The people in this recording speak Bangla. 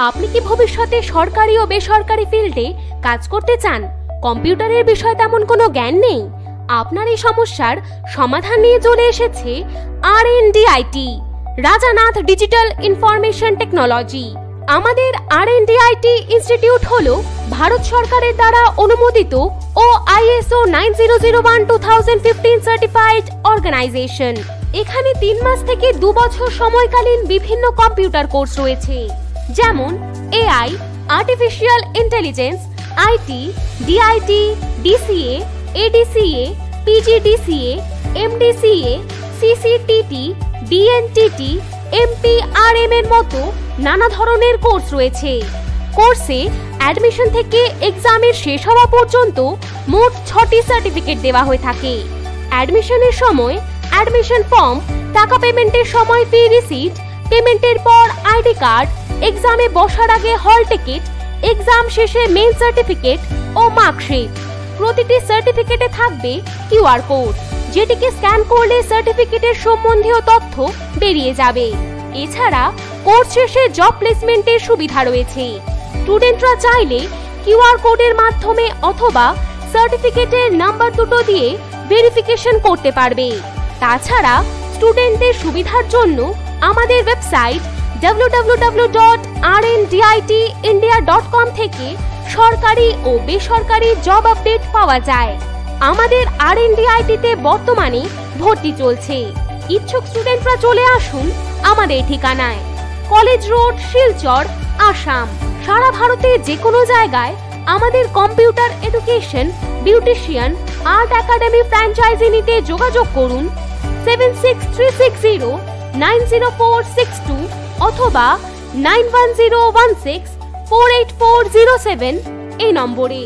আপনি কি ভবিষ্যতে সরকারি ও বেসরকারি ফিল্ডে কাজ করতে চান, কম্পিউটারের বিষয়ে তেমন কোনো জ্ঞান নেই? আপনার এই সমস্যার সমাধান নিয়ে চলে এসেছে RNDIT, রাজানাথ ডিজিটাল ইনফরমেশন টেকনোলজি। আমাদের RNDIT ইনস্টিটিউট হলো ভারত সরকারের দ্বারা অনুমোদিত ও ISO 9001:2015 সার্টিফাইড অর্গানাইজেশন। এখানে 3 মাস থেকে 2 বছর সময়কালীন বিভিন্ন কম্পিউটার কোর্স রয়েছে, যেমন AI, artificial intelligence, IT, DIT, DCA, ADCA, PGDCA, MDCA, CCTT, DNTT, MPRM এর মতো নানা ধরনের কোর্স রয়েছে। কোর্সে অ্যাডমিশন থেকে এক্সামের শেষ হওয়া পর্যন্ত মোট 6টি সার্টিফিকেট দেওয়া হয়ে থাকে। অ্যাডমিশনের সময় অ্যাডমিশন ফর্ম, টাকা পেমেন্টের সময় ফি রিসিট, পেমেন্টের পর আইডি কার্ড, এক্সামে বসার আগে হল টিকিট, এক্সাম শেষে মেইন সার্টিফিকেট ও মার্কশিট। প্রতিটি সার্টিফিকেটে থাকবে QR কোড, যেটিকে স্ক্যান করলে সার্টিফিকেটের সম্বন্ধীয় তথ্য বেরিয়ে যাবে। এছাড়া কোর্স শেষে জব প্লেসমেন্টের সুবিধা রয়েছে। স্টুডেন্টরা চাইলে QR কোডের মাধ্যমে অথবা সার্টিফিকেটের নাম্বার দুটো দিয়ে ভেরিফিকেশন করতে পারবে। তাছাড়া স্টুডেন্টদের সুবিধার জন্য আমাদের ওয়েবসাইট www.rnditindia.com থেকে সরকারি ও বেসরকারি জব আপডেট পাওয়া যায়। আমাদের RNDIT তে বর্তমানে ভর্তি চলছে। ইচ্ছুক স্টুডেন্টরা চলে আসুন আমাদের ঠিকানায়, কলেজ রোড, শিলচর, আসাম। সারা ভারতে যে কোনো জায়গায় আমাদের computer education, beautician, art academy franchise নিতে যোগাযোগ করুন 7636090462 অথবা 9101648407 এই নম্বরে।